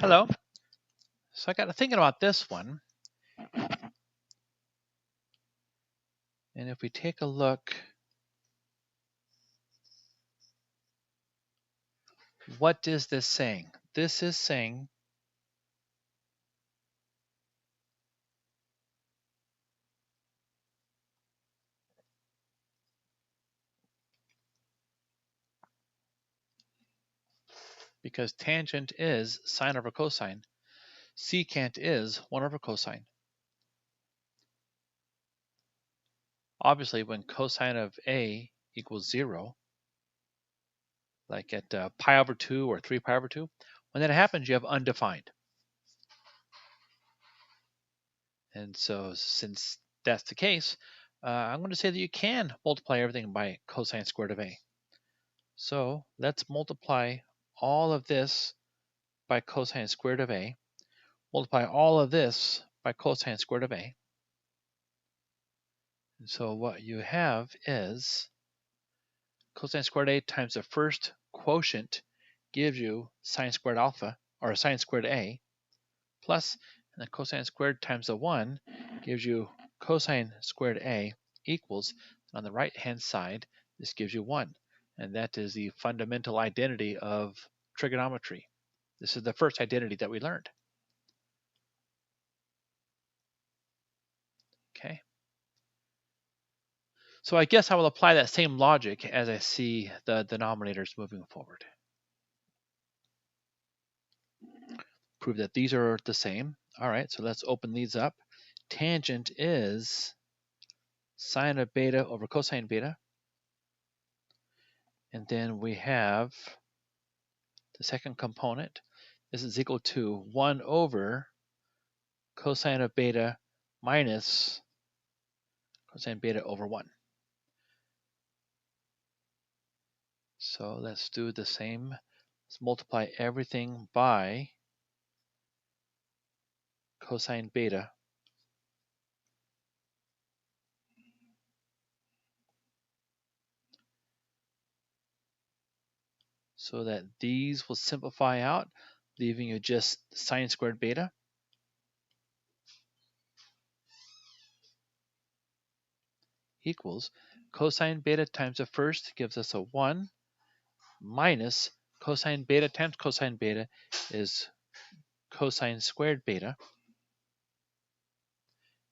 Hello. So I got to thinking about this one. And if we take a look, what is this saying? This is saying because tangent is sine over cosine, secant is 1 over cosine. Obviously, when cosine of A equals 0, like at pi over 2 or 3 pi over 2, when that happens, you have undefined. And so since that's the case, I'm going to say that you can multiply everything by cosine squared of A. So let's multiply all of this by cosine squared of A. Multiply all of this by cosine squared of A. And so what you have is cosine squared A times the first quotient gives you sine squared alpha, or sine squared A, plus, and the cosine squared times the 1 gives you cosine squared A equals, on the right hand side, this gives you 1. And that is the fundamental identity of trigonometry. This is the first identity that we learned. Okay. So I guess I will apply that same logic as I see the denominators moving forward. Prove that these are the same. All right, so let's open these up. Tangent is sine of beta over cosine beta. And then we have the second component. This is equal to 1 over cosine of beta minus cosine beta over 1. So let's do the same. Let's multiply everything by cosine beta. So that these will simplify out, leaving you just sine squared beta. Equals cosine beta times the first gives us a 1 minus cosine beta times cosine beta is cosine squared beta.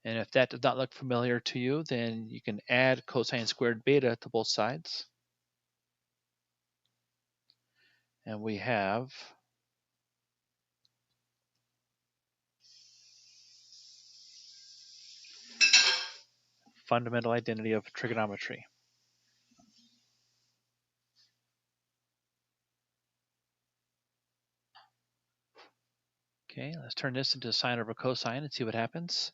And if that does not look familiar to you, then you can add cosine squared beta to both sides. And we have fundamental identity of trigonometry. Okay, let's turn this into sine over cosine and see what happens.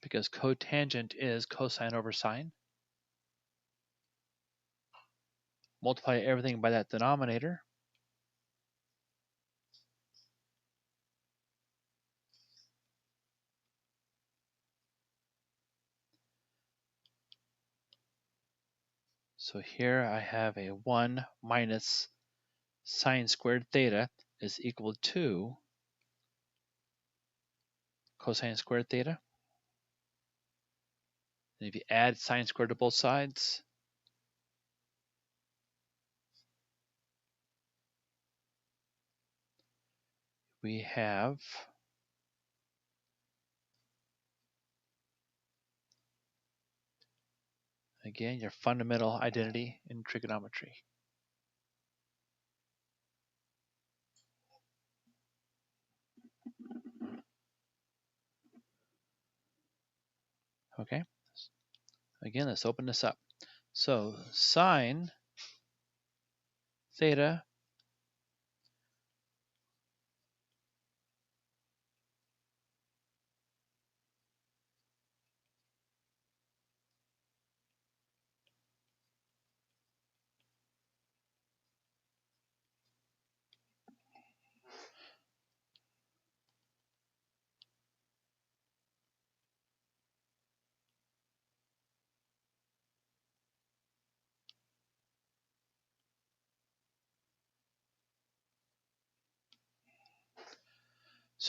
Because cotangent is cosine over sine. Multiply everything by that denominator. So here I have a 1 minus sine squared theta is equal to cosine squared theta. And if you add sine squared to both sides, we have again your fundamental identity in trigonometry. Okay, again, let's open this up. So sine theta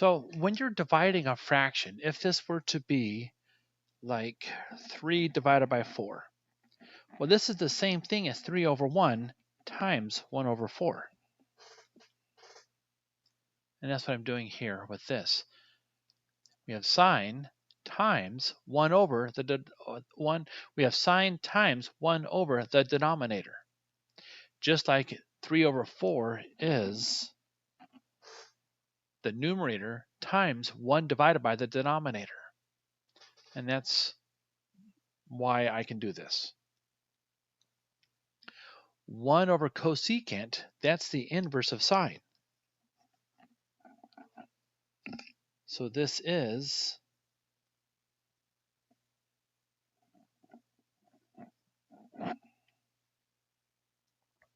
So when you're dividing a fraction, if this were to be like 3 divided by 4, well, this is the same thing as 3 over 1 times 1 over 4. And that's what I'm doing here with this. We have sine times 1 over the we have sine times 1 over the denominator. Just like 3 over 4 is the numerator times 1 divided by the denominator. And that's why I can do this. 1 over cosecant, that's the inverse of sine. So this is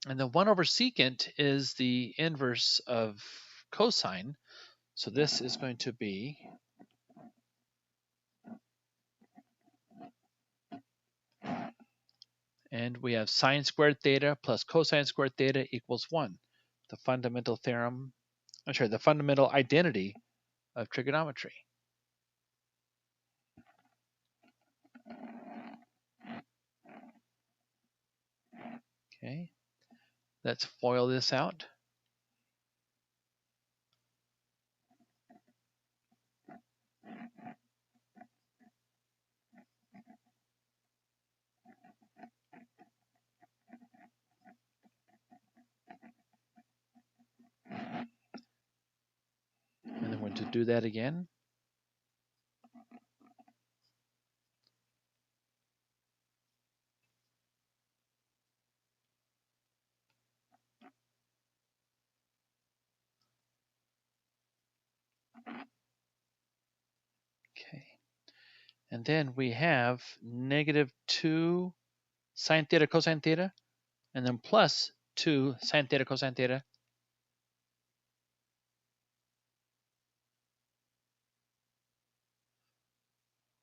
and the 1 over secant is the inverse of cosine. So this is going to be and we have sine squared theta plus cosine squared theta equals 1. The fundamental theorem, the fundamental identity of trigonometry. Okay, let's FOIL this out. And then we're going to do that again. Okay, and then we have -2 sine theta cosine theta, and then plus 2 sine theta cosine theta.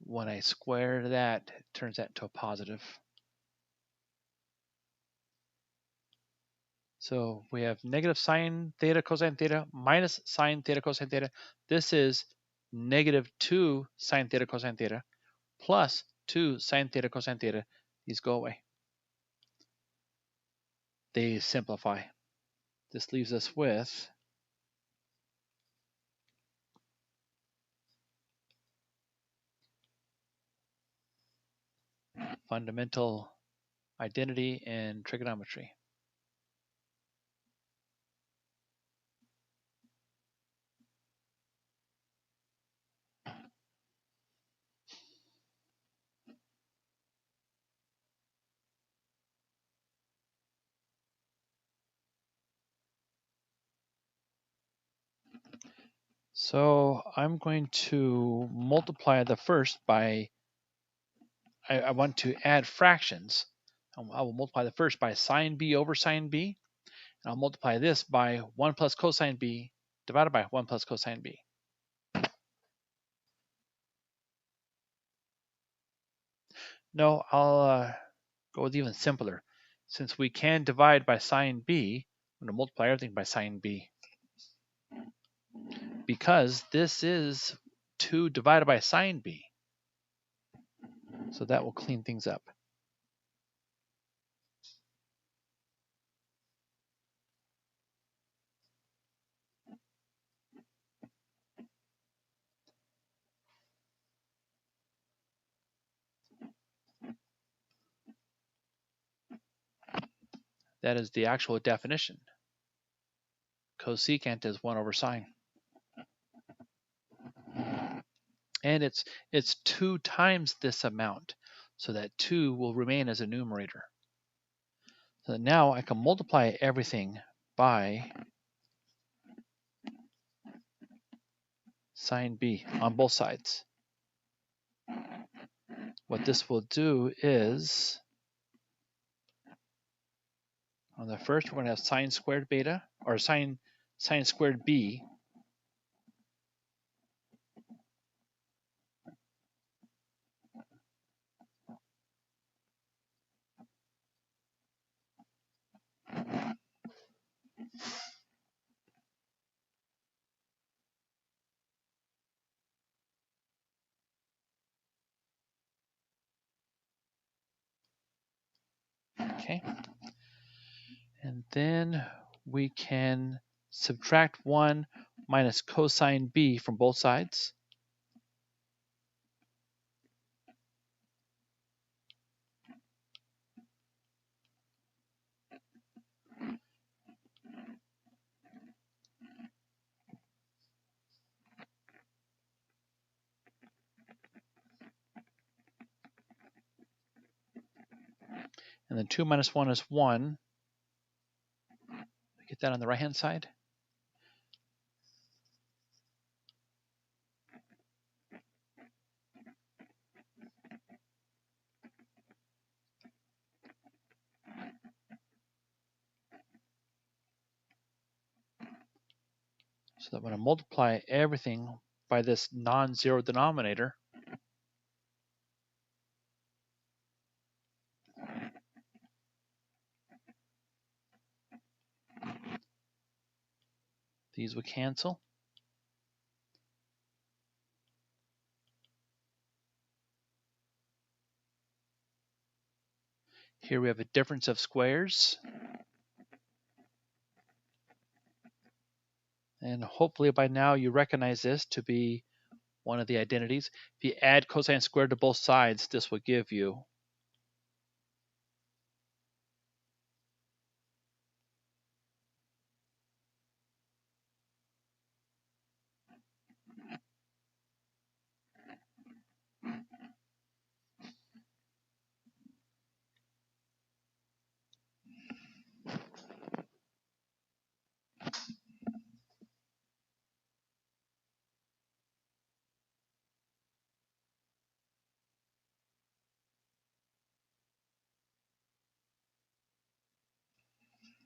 When I square that, it turns that into a positive. So we have negative sine theta cosine theta minus sine theta cosine theta. This is -2 sine theta cosine theta plus 2 sine theta cosine theta. These go away. They simplify. This leaves us with fundamental identity in trigonometry. So I'm going to multiply the first by, I want to add fractions. I will multiply the first by sine b over sine b. And I'll multiply this by 1 plus cosine b divided by 1 plus cosine b. No, I'll go with even simpler. Since we can divide by sine b, I'm going to multiply everything by sine b. Because this is 2 divided by sine b. So that will clean things up. That is the actual definition. Cosecant is 1 over sine. And it's 2 times this amount, so that 2 will remain as a numerator. So now I can multiply everything by sine b on both sides. What this will do is, on the first, we're going to have sine squared beta, or sine squared b. Okay. And then we can subtract 1 minus cosine b from both sides. And then 2 minus 1 is 1. Get that on the right-hand side. So that when I multiply everything by this non-zero denominator, these would cancel. Here we have a difference of squares. And hopefully by now you recognize this to be one of the identities. If you add cosine squared to both sides, this will give you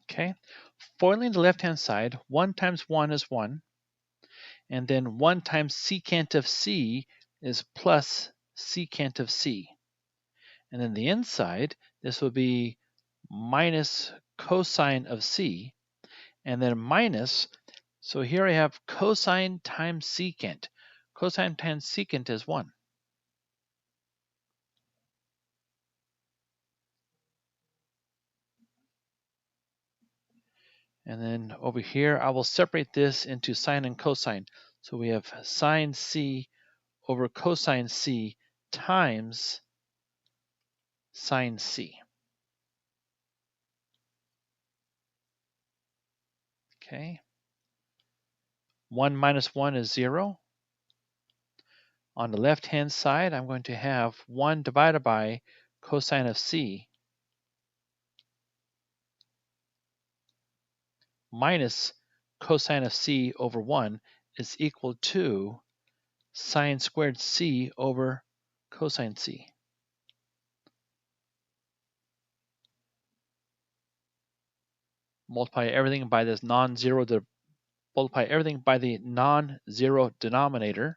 okay. Foiling the left-hand side, 1 times 1 is 1. And then 1 times secant of c is plus secant of c. And then the inside, this will be minus cosine of c. And then minus, so here I have cosine times secant. Cosine times secant is 1. And then over here, I will separate this into sine and cosine. So we have sine c over cosine c times sine c. Okay. 1 minus 1 is 0. On the left-hand side, I'm going to have 1 divided by cosine of c minus cosine of c over 1 is equal to sine squared c over cosine c. Multiply everything by this non-zero, multiply everything by the non-zero denominator.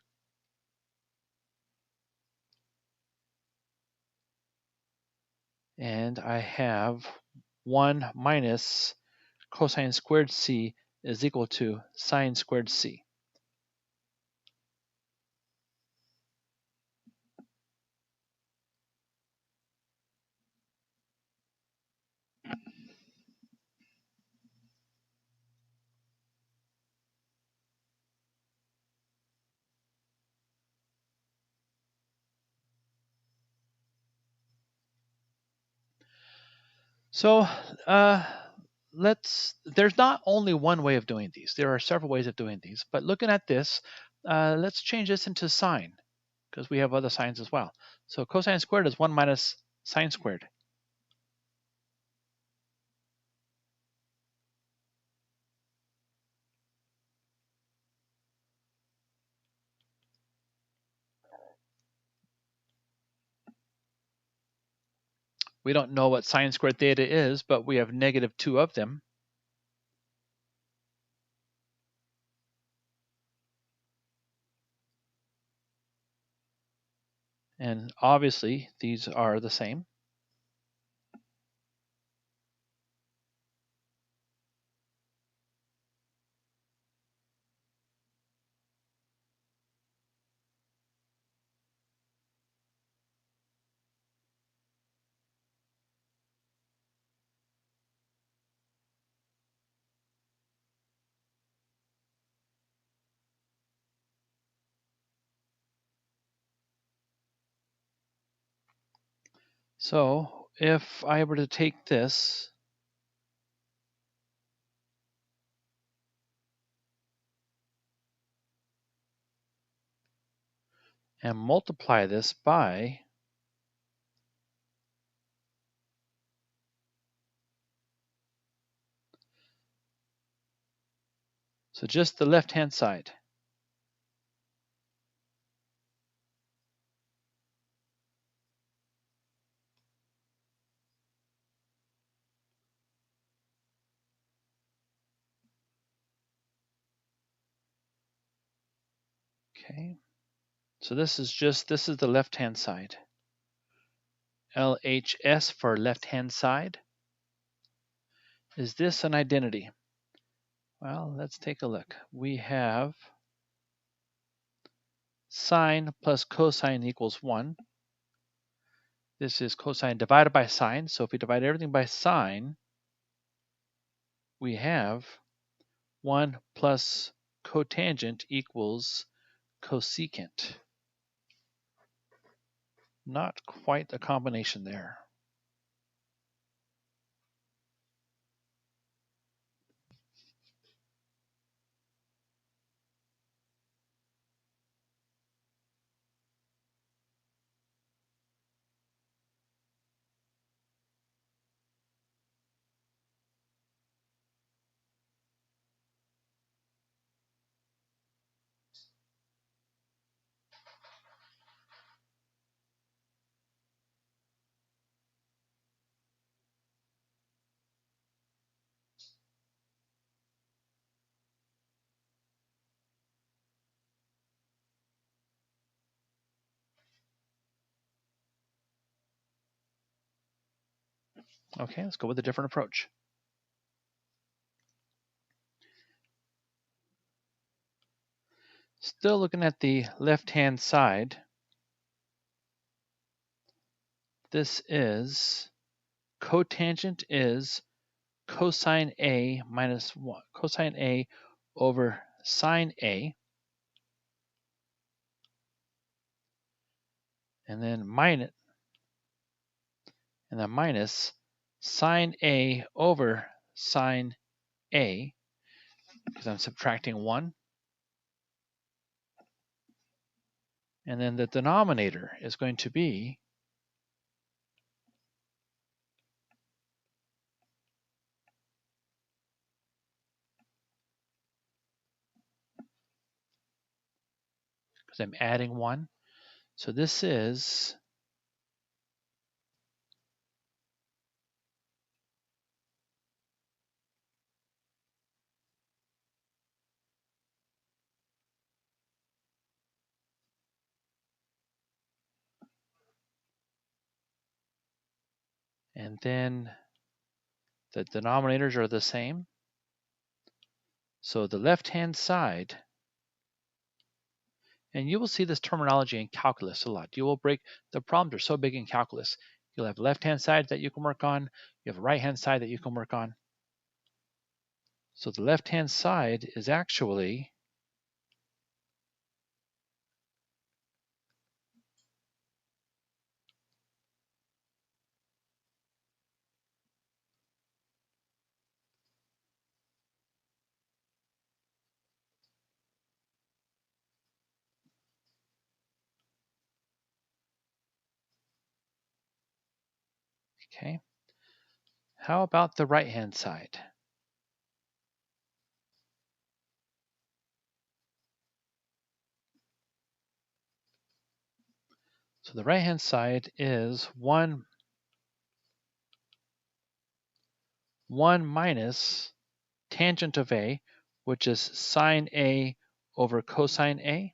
And I have 1 minus cosine squared c is equal to sine squared c. So there's not only one way of doing these. There are several ways of doing these. But looking at this, let's change this into sine, because we have other signs as well. So cosine squared is 1 minus sine squared. We don't know what sine squared theta is, but we have negative 2 of them. And obviously, these are the same. So if I were to take this and multiply this by so just the left-hand side. Okay. So this is the left-hand side. LHS for left-hand side. Is this an identity? Well, let's take a look. We have sine plus cosine equals 1. This is cosine divided by sine. So if we divide everything by sine, we have 1 plus cotangent equals cosecant. Not quite a combination there. Okay, let's go with a different approach. Still looking at the left-hand side. This is cotangent is cosine A minus 1, cosine A over sine A, and then minus sine A over sine A, because I'm subtracting 1. And then the denominator is going to be because I'm adding 1. So this is and then the denominators are the same. So the left-hand side, and you will see this terminology in calculus a lot. You will break, the problems are so big in calculus. You'll have left-hand side that you can work on. You have a right-hand side that you can work on. So the left-hand side is actually okay. How about the right-hand side? So the right-hand side is 1 minus tangent of A, which is sine A over cosine A.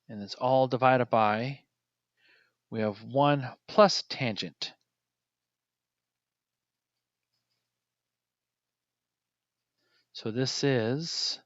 And it's all divided by, we have 1 plus tangent. So this is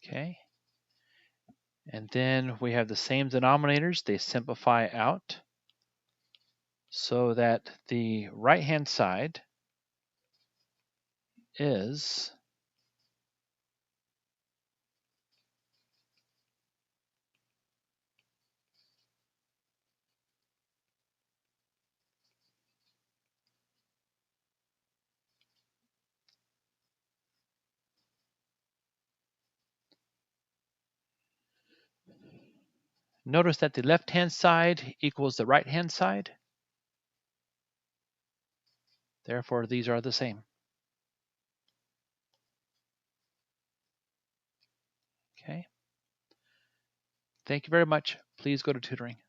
okay. And then we have the same denominators. They simplify out so that the right-hand side is notice that the left-hand side equals the right-hand side. Therefore, these are the same. Okay. Thank you very much. Please go to tutoring.